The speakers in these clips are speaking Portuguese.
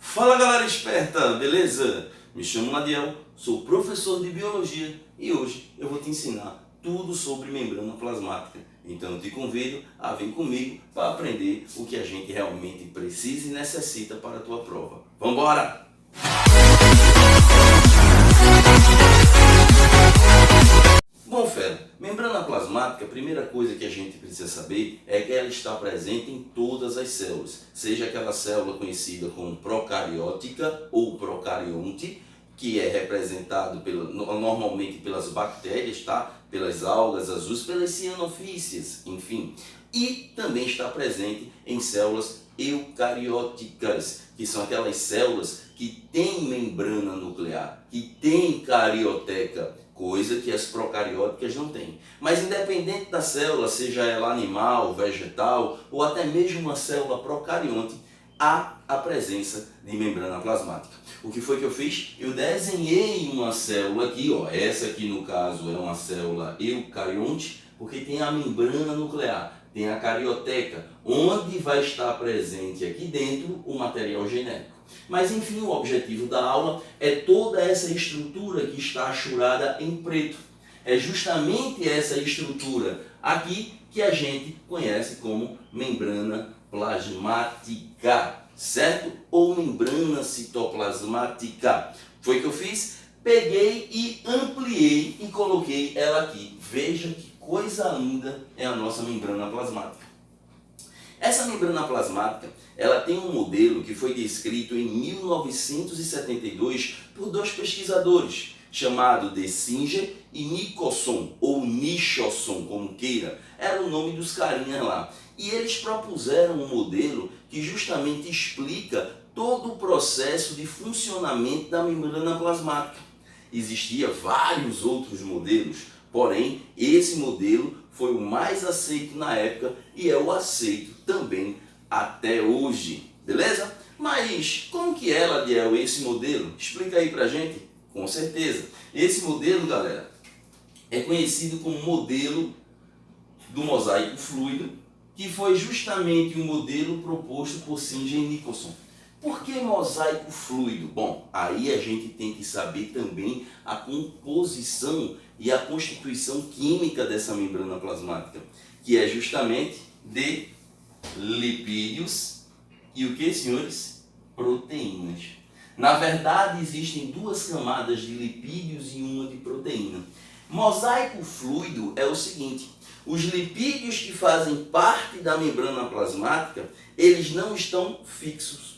Fala galera esperta, beleza? Me chamo Nadiel, sou professor de biologia e hoje eu vou te ensinar tudo sobre membrana plasmática. Então eu te convido a vir comigo para aprender o que a gente realmente precisa e necessita para a tua prova. Vambora! Bom, fera, membrana plasmática, a primeira coisa que a gente precisa saber é que ela está presente em todas as células, seja aquela célula conhecida como procariótica ou procarionte, que é representado normalmente pelas bactérias, tá? Pelas algas azuis, pelas cianofícias, enfim. E também está presente em células eucarióticas, que são aquelas células que têm membrana nuclear, que têm carioteca, coisa que as procarióticas não têm. Mas independente da célula, seja ela animal, vegetal ou até mesmo uma célula procarionte, há a presença de membrana plasmática. O que foi que eu fiz? Eu desenhei uma célula aqui, ó. Essa aqui no caso é uma célula eucarionte, porque tem a membrana nuclear, tem a carioteca, onde vai estar presente aqui dentro o material genético. Mas enfim, o objetivo da aula é toda essa estrutura que está achurada em preto. É justamente essa estrutura aqui que a gente conhece como membrana plasmática, certo? Ou membrana citoplasmática. Foi o que eu fiz? Peguei e ampliei e coloquei ela aqui. Veja que coisa linda é a nossa membrana plasmática. Essa membrana plasmática, ela tem um modelo que foi descrito em 1972 por dois pesquisadores, chamado de Singer e Nicholson, ou Nichosson, como queira, era o nome dos carinhas lá. E eles propuseram um modelo que justamente explica todo o processo de funcionamento da membrana plasmática. Existiam vários outros modelos, porém, esse modelo foi o mais aceito na época e é o aceito também até hoje, beleza? Mas como que é, Ladiel, esse modelo? Explica aí pra gente. Com certeza. Esse modelo, galera, é conhecido como modelo do mosaico fluido, que foi justamente o modelo proposto por Singer e Nicholson. Por que mosaico fluido? Bom, aí a gente tem que saber também a composição e a constituição química dessa membrana plasmática, que é justamente de lipídios e o que, senhores? Proteínas. Na verdade, existem duas camadas de lipídios e uma de proteína. Mosaico fluido é o seguinte: os lipídios que fazem parte da membrana plasmática, eles não estão fixos.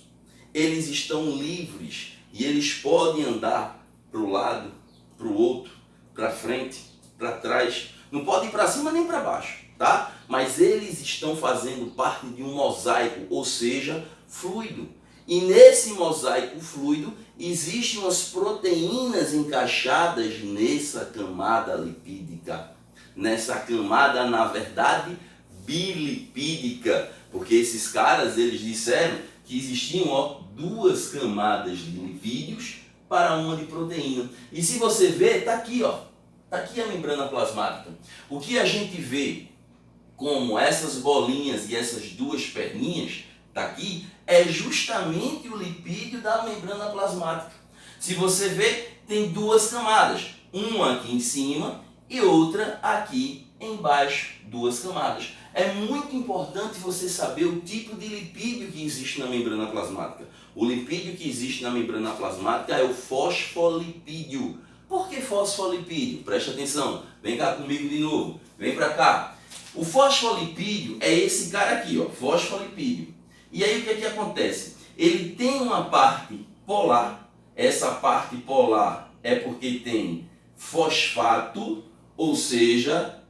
Eles estão livres e eles podem andar para o lado, para o outro, para frente, para trás. Não pode ir para cima nem para baixo, tá? Mas eles estão fazendo parte de um mosaico, ou seja, fluido. E nesse mosaico fluido existem umas proteínas encaixadas nessa camada lipídica. Nessa camada, na verdade, bilipídica. Porque esses caras, eles disseram que existiam duas camadas de lipídios para uma de proteína. E se você ver, está aqui, ó. Está aqui a membrana plasmática. O que a gente vê como essas bolinhas e essas duas perninhas, está aqui, é justamente o lipídio da membrana plasmática. Se você ver, tem duas camadas. Uma aqui em cima e outra aqui embaixo. Duas camadas. É muito importante você saber o tipo de lipídio que existe na membrana plasmática. O lipídio que existe na membrana plasmática é o fosfolipídio. Por que fosfolipídio? Preste atenção. Vem cá comigo de novo. Vem para cá. O fosfolipídio é esse cara aqui, ó, fosfolipídio. E aí o que é que acontece? Ele tem uma parte polar. Essa parte polar é porque tem fosfato, ou seja,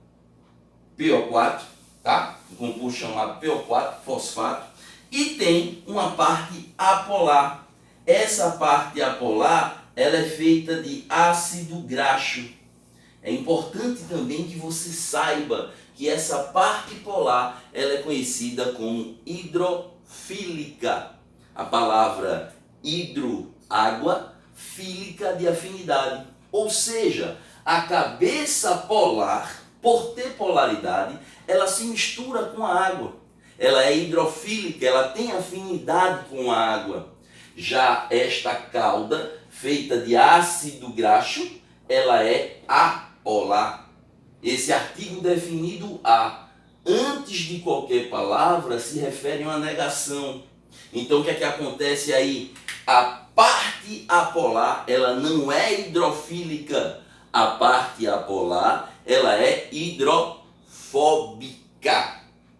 PO4, tá? Um composto chamado PO4, fosfato. E tem uma parte apolar. Essa parte apolar, ela é feita de ácido graxo. É importante também que você saiba que essa parte polar, ela é conhecida como hidrofílica. A palavra hidro, água, fílica, de afinidade. Ou seja, a cabeça polar, por ter polaridade, ela se mistura com a água. Ela é hidrofílica, ela tem afinidade com a água. Já esta cauda, feita de ácido graxo, ela é apolar. Esse artigo definido a, antes de qualquer palavra, se refere a uma negação. Então, o que é que acontece aí? A parte apolar, ela não é hidrofílica. A parte apolar, ela é hidrofóbica.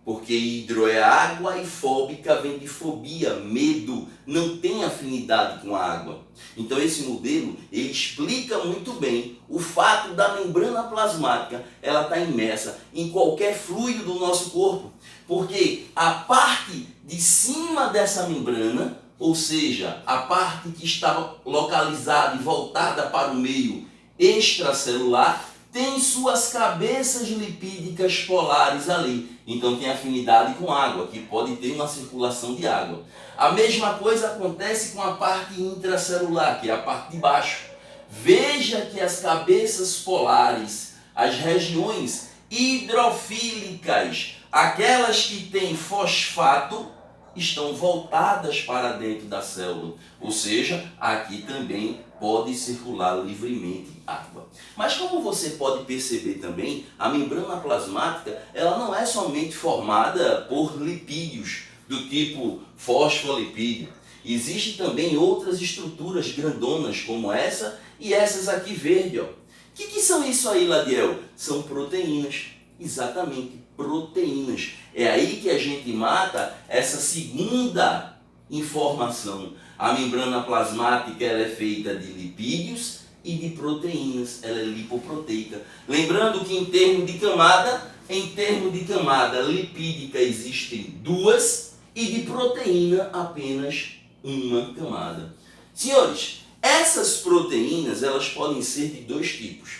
Porque hidro é água e fóbica vem de fobia, medo, não tem afinidade com a água. Então esse modelo, ele explica muito bem o fato da membrana plasmática, ela está imersa em qualquer fluido do nosso corpo. Porque a parte de cima dessa membrana, ou seja, a parte que está localizada e voltada para o meio extracelular, tem suas cabeças lipídicas polares ali. Então tem afinidade com água, que pode ter uma circulação de água. A mesma coisa acontece com a parte intracelular, que é a parte de baixo. Veja que as cabeças polares, as regiões hidrofílicas, aquelas que têm fosfato, estão voltadas para dentro da célula. Ou seja, aqui também pode circular livremente água. Mas como você pode perceber também, a membrana plasmática, ela não é somente formada por lipídios do tipo fosfolipídio. Existem também outras estruturas grandonas como essa e essas aqui verde. O que são isso aí, Ladiel? São proteínas. Exatamente, proteínas. É aí que a gente mata essa segunda informação. A membrana plasmática, ela é feita de lipídios e de proteínas, ela é lipoproteica. Lembrando que em termos de camada lipídica existem duas e de proteína apenas uma camada. Senhores, essas proteínas, elas podem ser de dois tipos.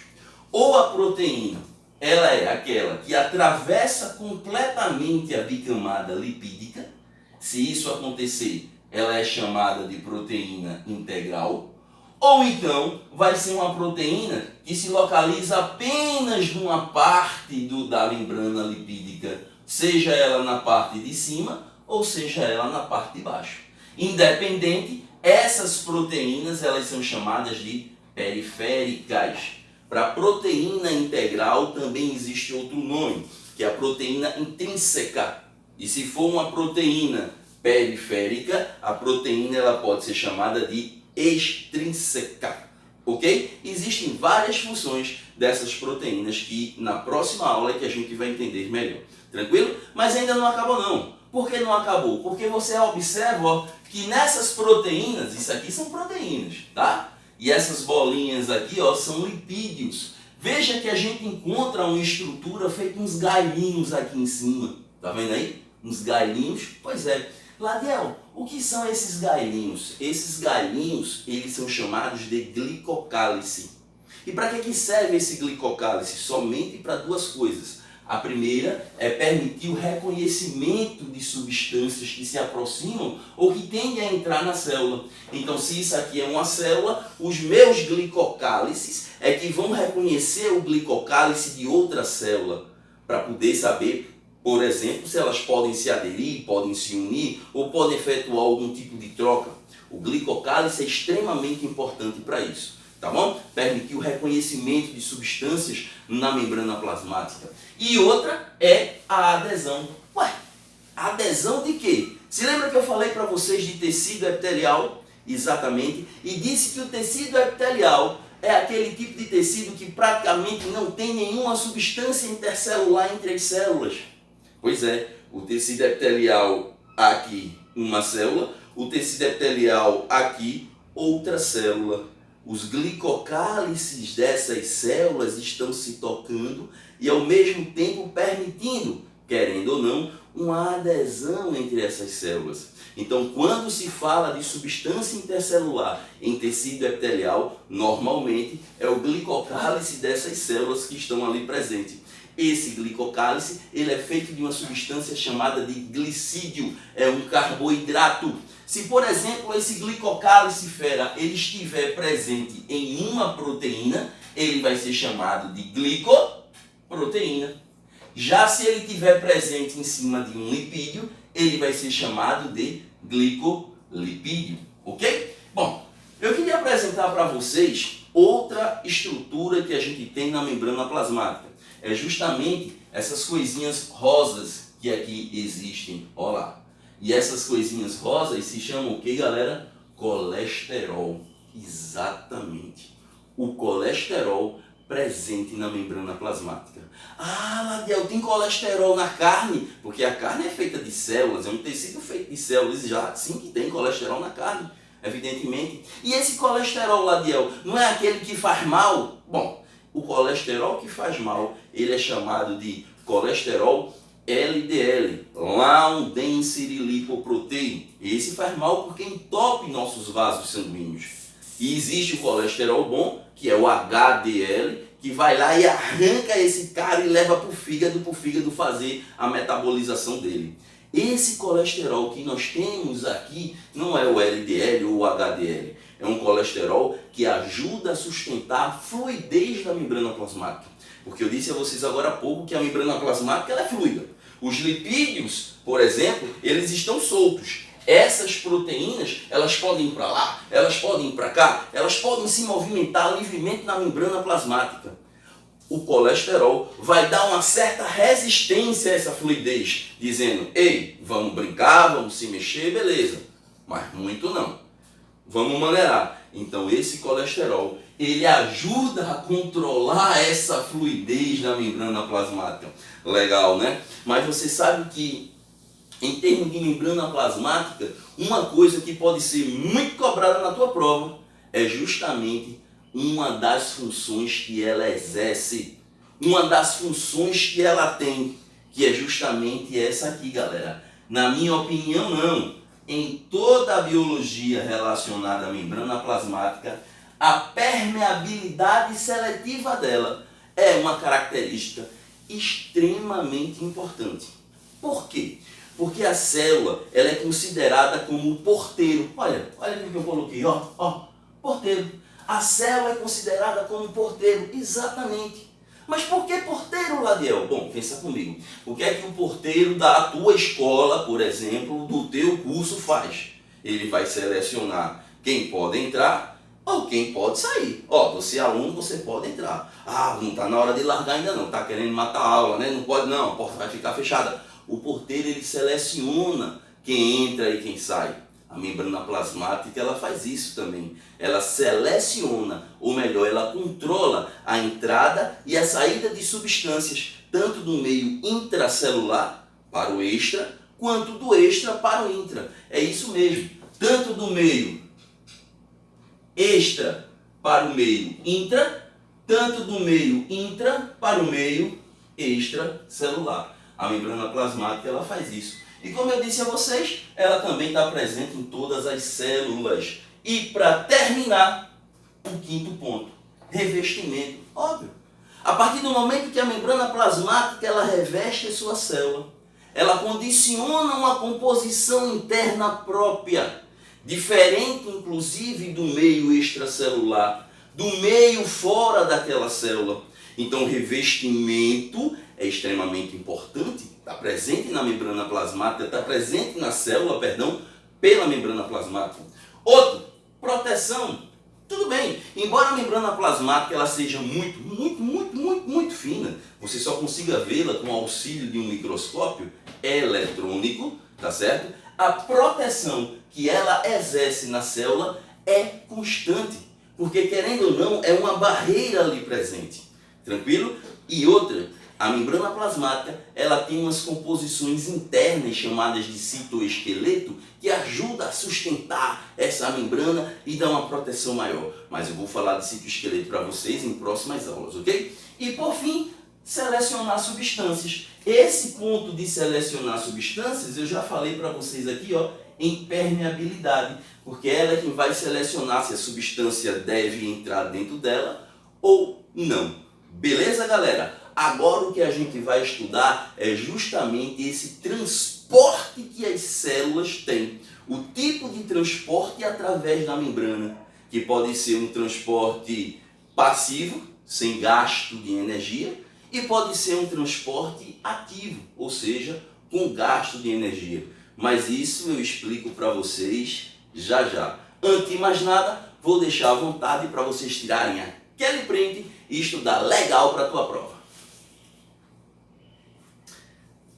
Ou a proteína, ela é aquela que atravessa completamente a bicamada lipídica. Se isso acontecer, ela é chamada de proteína integral. Ou então, vai ser uma proteína que se localiza apenas numa parte da membrana lipídica, seja ela na parte de cima ou seja ela na parte de baixo. Independente, essas proteínas, elas são chamadas de periféricas. Para a proteína integral também existe outro nome, que é a proteína intrínseca. E se for uma proteína periférica, a proteína ela pode ser chamada de extrínseca. Ok? Existem várias funções dessas proteínas que na próxima aula é que a gente vai entender melhor. Tranquilo? Mas ainda não acabou não. Por que não acabou? Porque você observa que nessas proteínas, isso aqui são proteínas, tá? E essas bolinhas aqui, são lipídios. Veja que a gente encontra uma estrutura feita uns galinhos aqui em cima. Tá vendo aí? Uns galinhos. Pois é. Ladiel, o que são esses galinhos? Esses galinhos, eles são chamados de glicocálice. E para que serve esse glicocálice? Somente para duas coisas. A primeira é permitir o reconhecimento de substâncias que se aproximam ou que tendem a entrar na célula. Então, se isso aqui é uma célula, os meus glicocálices é que vão reconhecer o glicocálice de outra célula para poder saber, por exemplo, se elas podem se aderir, podem se unir ou podem efetuar algum tipo de troca. O glicocálice é extremamente importante para isso. Tá bom? Permitir o reconhecimento de substâncias na membrana plasmática. E outra é a adesão. Ué, adesão de quê? Se lembra que eu falei para vocês de tecido epitelial? Exatamente. E disse que o tecido epitelial é aquele tipo de tecido que praticamente não tem nenhuma substância intercelular entre as células. Pois é, o tecido epitelial aqui, uma célula. O tecido epitelial aqui, outra célula. Os glicocálices dessas células estão se tocando e ao mesmo tempo permitindo, querendo ou não, uma adesão entre essas células. Então, quando se fala de substância intercelular em tecido epitelial, normalmente é o glicocálice dessas células que estão ali presentes. Esse glicocálice, ele é feito de uma substância chamada de glicídio, é um carboidrato. Se, por exemplo, esse glicocálice fera ele estiver presente em uma proteína, ele vai ser chamado de glicoproteína. Já se ele estiver presente em cima de um lipídio, ele vai ser chamado de glicolipídio. ok? Bom, eu queria apresentar para vocês outra estrutura que a gente tem na membrana plasmática. É justamente essas coisinhas rosas que aqui existem, ó lá. E essas coisinhas rosas se chamam o que, galera? Colesterol. Exatamente. O colesterol presente na membrana plasmática. Ah, Ladiel, tem colesterol na carne? Porque a carne é feita de células, é um tecido feito de células, já sim que tem colesterol na carne, evidentemente. E esse colesterol, Ladiel, não é aquele que faz mal? Bom, o colesterol que faz mal, ele é chamado de colesterol LDL, Long Density Lipoprotein. Esse faz mal porque entope nossos vasos sanguíneos. E existe o colesterol bom, que é o HDL, que vai lá e arranca esse cara e leva para o fígado fazer a metabolização dele. Esse colesterol que nós temos aqui não é o LDL ou o HDL. É um colesterol que ajuda a sustentar a fluidez da membrana plasmática. Porque eu disse a vocês agora há pouco que a membrana plasmática ela é fluida. Os lipídios, por exemplo, eles estão soltos. Essas proteínas, elas podem ir para lá, elas podem ir para cá, elas podem se movimentar livremente na membrana plasmática. O colesterol vai dar uma certa resistência a essa fluidez, dizendo, ei, vamos brincar, vamos se mexer, beleza, mas muito não. Vamos maneirar. Então esse colesterol, ele ajuda a controlar essa fluidez da membrana plasmática. Legal, né? Mas você sabe que, em termos de membrana plasmática, uma coisa que pode ser muito cobrada na tua prova é justamente uma das funções que ela exerce. Uma das funções que ela tem, que é justamente essa aqui, galera. Na minha opinião, não. Em toda a biologia relacionada à membrana plasmática, a permeabilidade seletiva dela é uma característica extremamente importante. Por quê? Porque a célula ela é considerada como o porteiro. Olha o que eu coloquei, ó, porteiro. A célula é considerada como porteiro, exatamente. Mas por que porteiro, Ladiel? Bom, pensa comigo. O que é que o porteiro da tua escola, por exemplo, do teu curso faz? Ele vai selecionar quem pode entrar ou quem pode sair. Ó, você é aluno, você pode entrar. Ah, não está na hora de largar ainda não, está querendo matar a aula, né? Não pode não, a porta vai ficar fechada. O porteiro, ele seleciona quem entra e quem sai. A membrana plasmática, ela faz isso também. Ela seleciona, ou melhor, ela controla a entrada e a saída de substâncias, tanto do meio intracelular para o extra, quanto do extra para o intra. É isso mesmo. Tanto do meio extra para o meio intra, tanto do meio intra para o meio extracelular. A membrana plasmática, ela faz isso. E como eu disse a vocês, ela também está presente em todas as células. E para terminar, o quinto ponto, revestimento. Óbvio. A partir do momento que a membrana plasmática ela reveste a sua célula, ela condiciona uma composição interna própria, diferente inclusive do meio extracelular, do meio fora daquela célula. Então, revestimento é extremamente importante, está presente na membrana plasmática, está presente na célula, pela membrana plasmática. Outro, proteção. Tudo bem, embora a membrana plasmática ela seja muito fina, você só consiga vê-la com o auxílio de um microscópio eletrônico, tá certo? A proteção que ela exerce na célula é constante, porque querendo ou não, é uma barreira ali presente. Tranquilo? E outra, a membrana plasmática ela tem umas composições internas chamadas de citoesqueleto que ajuda a sustentar essa membrana e dar uma proteção maior. Mas eu vou falar de citoesqueleto para vocês em próximas aulas, ok? E por fim, selecionar substâncias. Esse ponto de selecionar substâncias eu já falei para vocês aqui, ó, em permeabilidade, porque ela é quem vai selecionar se a substância deve entrar dentro dela ou não. Beleza, galera? Agora o que a gente vai estudar é justamente esse transporte que as células têm. O tipo de transporte através da membrana, que pode ser um transporte passivo, sem gasto de energia, e pode ser um transporte ativo, ou seja, com gasto de energia. Mas isso eu explico para vocês já já. Antes de mais nada, vou deixar à vontade para vocês tirarem aquele print e estudar legal para a tua prova.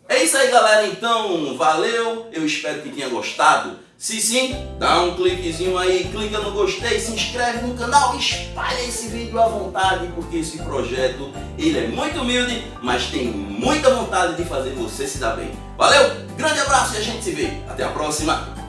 É isso aí, galera, então valeu, eu espero que tenha gostado. Se sim, dá um cliquezinho aí, clica no gostei, se inscreve no canal e espalha esse vídeo à vontade, porque esse projeto ele é muito humilde, mas tem muita vontade de fazer você se dar bem. Valeu, grande abraço e a gente se vê. Até a próxima.